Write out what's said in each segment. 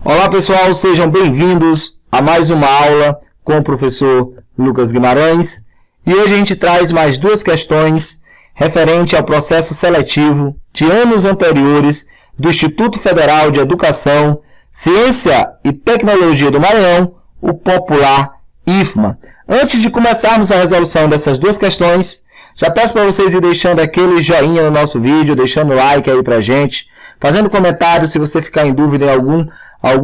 Olá pessoal, sejam bem-vindos a mais uma aula com o professor Lucas Guimarães. E hoje a gente traz mais duas questões referente ao processo seletivo de anos anteriores do Instituto Federal de Educação, Ciência e Tecnologia do Maranhão, o popular IFMA. Antes de começarmos a resolução dessas duas questões, já peço para vocês ir deixando aquele joinha no nosso vídeo, deixando like aí pra gente, fazendo comentários se você ficar em dúvida em algum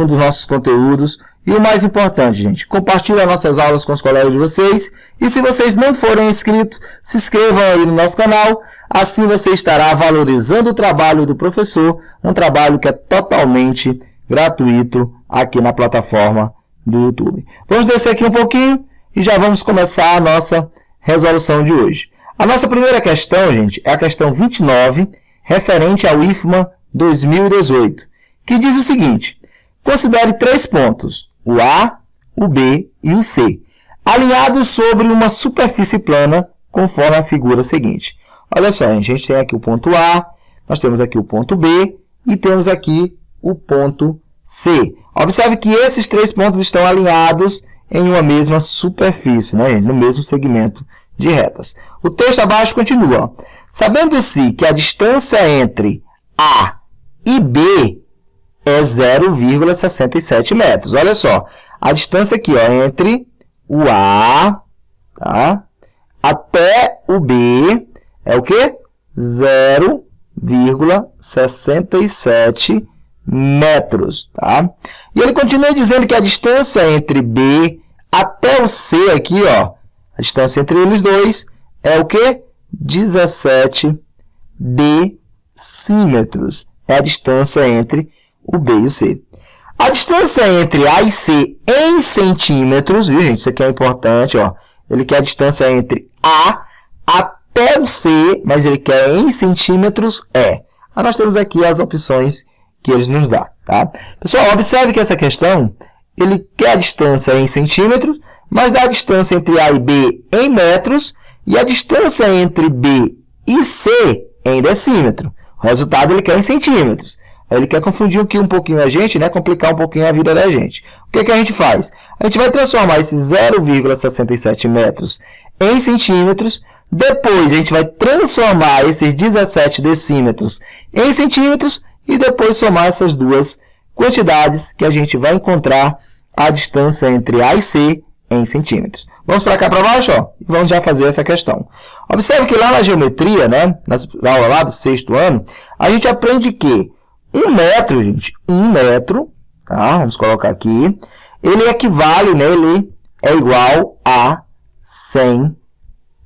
dos nossos conteúdos. E o mais importante, gente, compartilhe as nossas aulas com os colegas de vocês. E se vocês não forem inscritos, se inscrevam aí no nosso canal. Assim você estará valorizando o trabalho do professor, um trabalho que é totalmente gratuito aqui na plataforma do YouTube. Vamos descer aqui um pouquinho e já vamos começar a nossa resolução de hoje. A nossa primeira questão, gente, é a questão 29, referente ao IFMA 2018, que diz o seguinte: considere três pontos, o A, o B e o C, alinhados sobre uma superfície plana, conforme a figura seguinte. Olha só, a gente tem aqui o ponto A, nós temos aqui o ponto B e temos aqui o ponto C. Observe que esses três pontos estão alinhados em uma mesma superfície, né, no mesmo segmento de retas. O texto abaixo continua. Sabendo-se que a distância entre A e B é 0,67 metros. Olha só, a distância aqui, ó, entre o A, tá, até o B é o quê? 0,67 metros. Tá? E ele continua dizendo que a distância entre B até o C aqui, ó, a distância entre eles dois é o quê? 17 decímetros. É a distância entre o B e o C. A distância entre A e C em centímetros, viu, gente? Isso aqui é importante, ó. Ele quer a distância entre A até o C, mas ele quer em centímetros, é. Aí nós temos aqui as opções que eles nos dão, tá? Pessoal, observe que essa questão, ele quer a distância em centímetros, mas dá a distância entre A e B em metros e a distância entre B e C em decímetro. O resultado ele quer em centímetros. Ele quer confundir aqui um pouquinho a gente, né? Complicar um pouquinho a vida da gente. O que a gente faz? A gente vai transformar esses 0,67 metros em centímetros. Depois, a gente vai transformar esses 17 decímetros em centímetros. E depois somar essas duas quantidades que a gente vai encontrar a distância entre A e C em centímetros. Vamos para cá para baixo, ó, e vamos já fazer essa questão. Observe que lá na geometria, né, na aula lá do 6º ano, a gente aprende que 1 metro, gente, 1 metro, tá, vamos colocar aqui, ele equivale, né, ele é igual a 100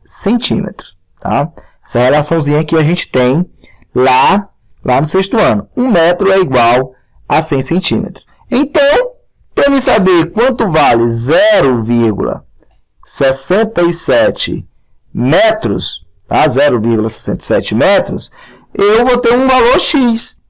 centímetros, tá? Essa relaçãozinha aqui a gente tem lá no 6º ano. 1 metro é igual a 100 centímetros. Então, para me saber quanto vale 0,67 metros, tá? 0,67 metros, eu vou ter um valor X.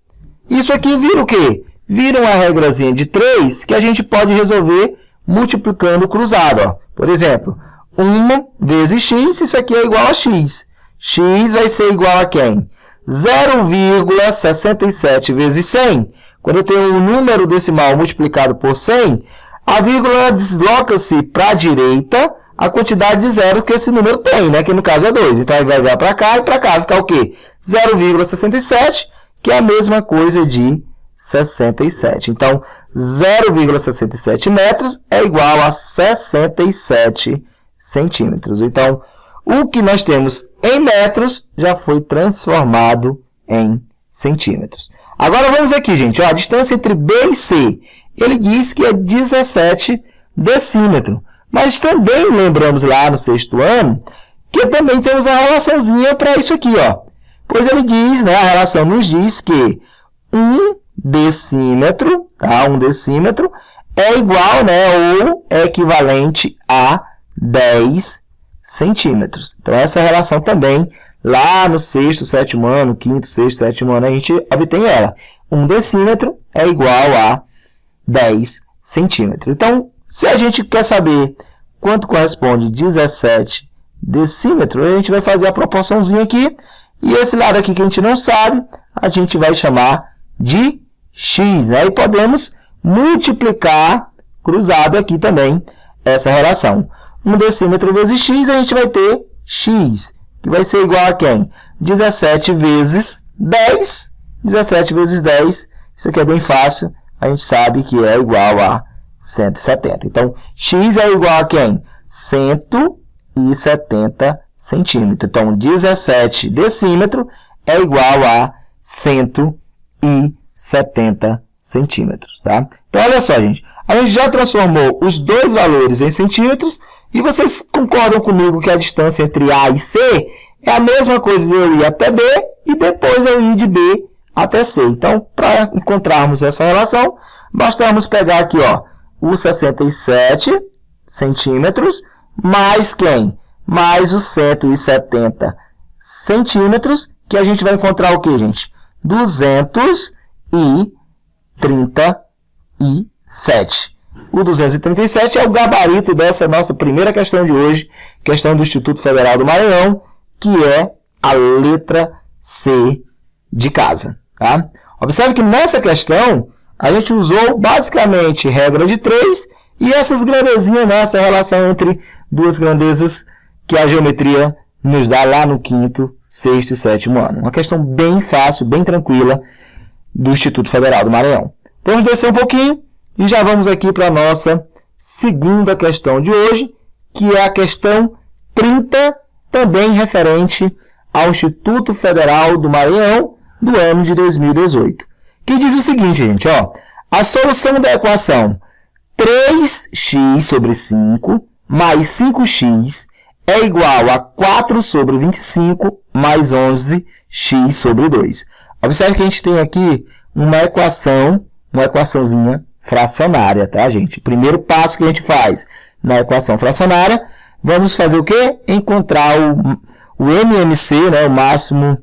Isso aqui vira o quê? Vira uma regrazinha de 3 que a gente pode resolver multiplicando cruzado. Ó. Por exemplo, 1 vezes X, isso aqui é igual a X. X vai ser igual a quem? 0,67 vezes 100. Quando eu tenho um número decimal multiplicado por 100, a vírgula desloca-se para a direita a quantidade de zero que esse número tem, né? Que no caso é 2. Então, ele vai virar para cá e para cá. Ficar o quê? 0,67, que é a mesma coisa de 67. Então, 0,67 metros é igual a 67 centímetros. Então, o que nós temos em metros já foi transformado em centímetros. Agora vamos aqui, gente. Ó, a distância entre B e C. Ele diz que é 17 decímetros. Mas também lembramos lá no 6º ano que também temos a relaçãozinha para isso aqui. Ó. Pois ele diz, né, a relação nos diz que 1 decímetro, tá, 1 decímetro é igual, né, ou é equivalente a 10 centímetros. Então, essa relação também, lá no 6º, 7º ano, 5º, 6º, 7º ano, a gente obtém ela. 1 decímetro é igual a 10 centímetros. Então, se a gente quer saber quanto corresponde 17 decímetros, a gente vai fazer a proporçãozinha aqui. E esse lado aqui que a gente não sabe, a gente vai chamar de x, né? E podemos multiplicar, cruzado aqui também, essa relação. 1 decímetro vezes x, a gente vai ter x, que vai ser igual a quem? 17 vezes 10. 17 vezes 10, isso aqui é bem fácil, a gente sabe que é igual a 170. Então, x é igual a quem? 170 centímetros. Então, 17 decímetro é igual a 170 centímetros, tá? Então, olha só, gente. A gente já transformou os dois valores em centímetros e vocês concordam comigo que a distância entre A e C é a mesma coisa de eu ir até B e depois eu ir de B até C. Então, para encontrarmos essa relação, bastamos pegar aqui, ó, os 67 centímetros mais quem? Mais os 170 centímetros, que a gente vai encontrar o que, gente? 237. O 237 é o gabarito dessa nossa primeira questão de hoje, questão do Instituto Federal do Maranhão, que é a letra C de casa. Tá? Observe que nessa questão, a gente usou basicamente regra de 3 e essas grandezinhas nessa relação entre duas grandezas que a geometria nos dá lá no 5º, 6º e 7º ano. Uma questão bem fácil, bem tranquila do Instituto Federal do Maranhão. Vamos descer um pouquinho e já vamos aqui para a nossa segunda questão de hoje, que é a questão 30, também referente ao Instituto Federal do Maranhão do ano de 2018. Que diz o seguinte, gente, ó, a solução da equação 3x sobre 5 mais 5x é igual a 4 sobre 25 mais 11x sobre 2. Observe que a gente tem aqui uma equaçãozinha fracionária, tá, gente? Primeiro passo que a gente faz na equação fracionária, vamos fazer o quê? Encontrar o MMC, né, o máximo,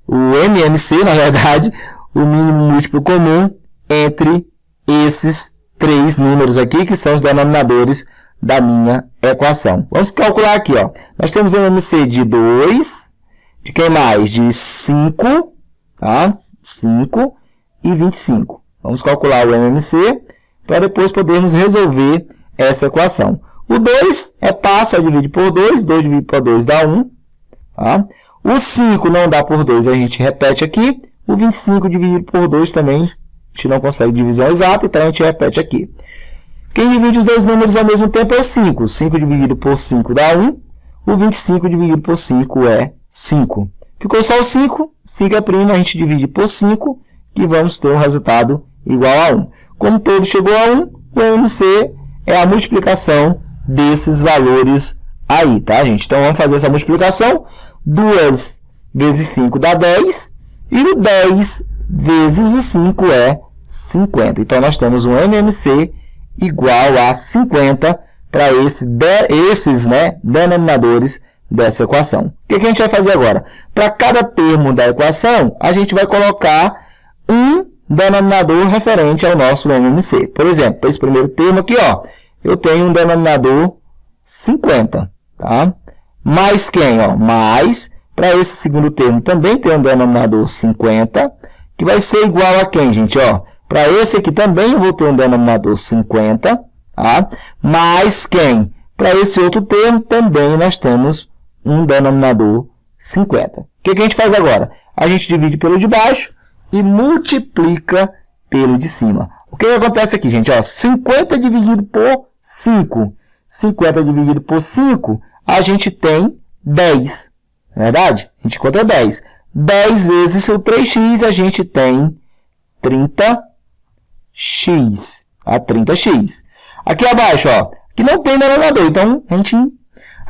o MMC, na verdade, o mínimo múltiplo comum entre esses três números aqui, que são os denominadores da minha equação. Vamos calcular aqui, ó. Nós temos o MMC de 2, de quem mais? De 5, tá? 5 e 25. Vamos calcular o MMC para depois podermos resolver essa equação. O 2 é fácil, divide por 2, 2 dividido por 2 dá 1. Tá? O 5 não dá por 2, a gente repete aqui. O 25 dividido por 2 também, a gente não consegue divisão exata, então a gente repete aqui. Quem divide os dois números ao mesmo tempo é o 5. 5 dividido por 5 dá 1. O 25 dividido por 5 é 5. Ficou só o 5. 5 é primo, a gente divide por 5 e vamos ter um resultado igual a 1. Como todo chegou a 1, o MMC é a multiplicação desses valores aí, tá, gente? Então, vamos fazer essa multiplicação. 2 vezes 5 dá 10. E o 10 vezes o 5 é 50. Então, nós temos um MMC igual a 50 para esses, né, denominadores dessa equação. O que a gente vai fazer agora? Para cada termo da equação, a gente vai colocar um denominador referente ao nosso MMC. Por exemplo, para esse primeiro termo aqui, ó, eu tenho um denominador 50. Tá? Mais quem? Ó? Mais, para esse segundo termo, também tem um denominador 50, que vai ser igual a quem, gente? Para esse aqui também eu vou ter um denominador 50, tá? Mais quem? Para esse outro termo, também nós temos um denominador 50. O que a gente faz agora? A gente divide pelo de baixo e multiplica pelo de cima. O que acontece aqui, gente? 50 dividido por 5. 50 dividido por 5, a gente tem 10. Não é verdade? A gente encontra 10. 10 vezes o 3x, a gente tem 30x. A 30x. Aqui abaixo, ó, que não tem denominador. Então, a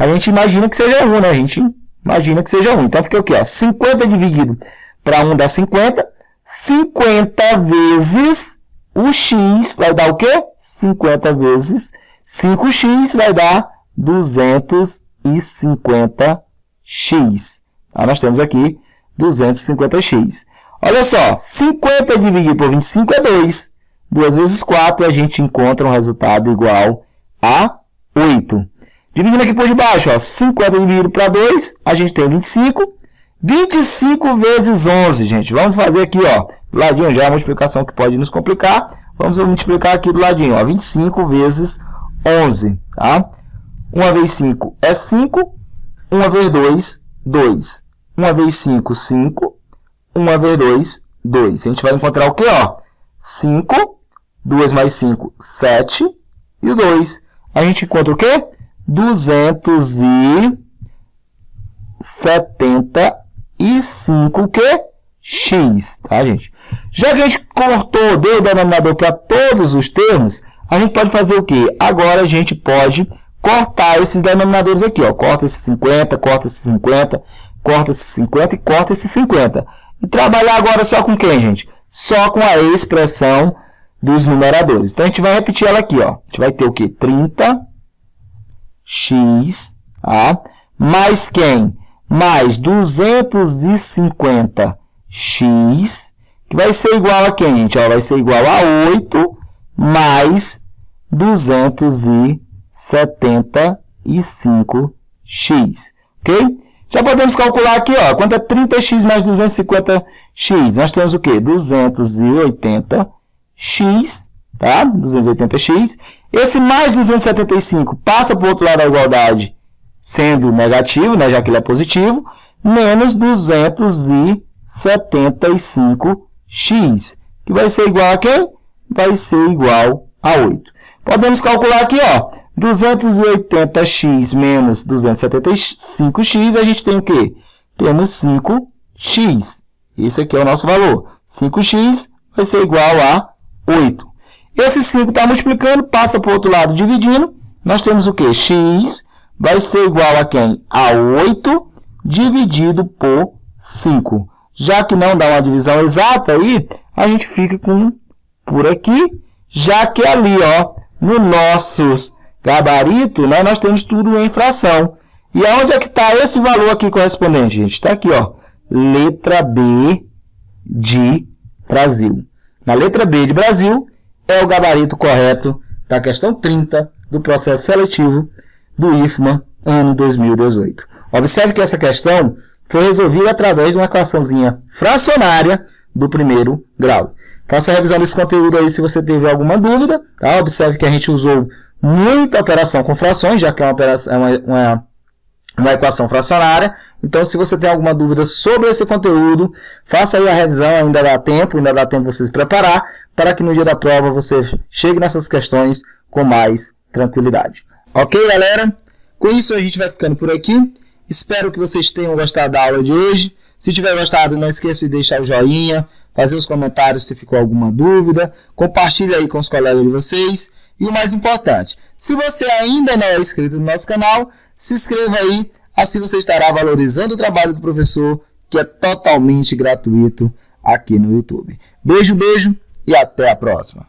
gente imagina que seja 1, né? A gente imagina que seja 1. Então, fica o quê? 50 dividido para 1 dá 50. 50 vezes o x vai dar o quê? 50 vezes 5x vai dar 250x. Tá? Nós temos aqui 250x. Olha só, 50 dividido por 25 é 2. 2 vezes 4, a gente encontra um resultado igual a 8. Dividindo aqui por debaixo, 50 dividido para 2, a gente tem 25. 25 vezes 11, gente. Vamos fazer aqui, ó, do ladinho já a multiplicação que pode nos complicar. Vamos multiplicar aqui do ladinho, ó, 25 vezes 11, tá? 1 vezes 5 é 5, 1 vezes 2, 2. 1 vezes 5, 5, 1 vezes 2, 2. A gente vai encontrar o quê, ó? 5, 2 mais 5, 7, e o 2. A gente encontra o quê? 275 o quê? X, tá, gente? Já que a gente cortou, deu o denominador para todos os termos, a gente pode fazer o quê? Agora a gente pode cortar esses denominadores aqui, ó. Corta esse 50, corta esse 50, corta esse 50 e corta esse 50. E trabalhar agora só com quem, gente? Só com a expressão dos numeradores. Então, a gente vai repetir ela aqui, ó. A gente vai ter o quê? 30x, tá? Mais quem? Mais 250x, que vai ser igual a quem, gente? Ó, vai ser igual a 8 mais 275x, ok? Já podemos calcular aqui, ó, quanto é 30x mais 250x? Nós temos o quê? 280x, tá? 280x. Esse mais 275 passa para o outro lado da igualdade, sendo negativo, né, já que ele é positivo, menos 275x, que vai ser igual a quem? Vai ser igual a 8. Podemos calcular aqui, ó, 280x menos 275x, a gente tem o quê? Temos 5x. Esse aqui é o nosso valor. 5x vai ser igual a 8. Esse 5 está multiplicando, passa para o outro lado dividindo. Nós temos o quê? X vai ser igual a quem? A 8 dividido por 5. Já que não dá uma divisão exata aí, a gente fica com por aqui, já que ali, ó, no nosso gabarito, né, nós temos tudo em fração. E aonde é que está esse valor aqui correspondente, gente? Está aqui, ó, letra B de Brasil. Na letra B de Brasil é o gabarito correto da questão 30 do processo seletivo do IFMA, ano 2018. Observe que essa questão foi resolvida através de uma equaçãozinha fracionária do primeiro grau. Faça a revisão desse conteúdo aí se você teve alguma dúvida, tá? Observe que a gente usou muita operação com frações, já que é uma equação fracionária. Então, se você tem alguma dúvida sobre esse conteúdo, faça aí a revisão, ainda dá tempo você se preparar, para que no dia da prova você chegue nessas questões com mais tranquilidade. Ok, galera? Com isso, a gente vai ficando por aqui. Espero que vocês tenham gostado da aula de hoje. Se tiver gostado, não esqueça de deixar o joinha, fazer os comentários se ficou alguma dúvida, compartilhe aí com os colegas de vocês. E o mais importante, se você ainda não é inscrito no nosso canal, se inscreva aí, assim você estará valorizando o trabalho do professor, que é totalmente gratuito aqui no YouTube. Beijo, beijo e até a próxima.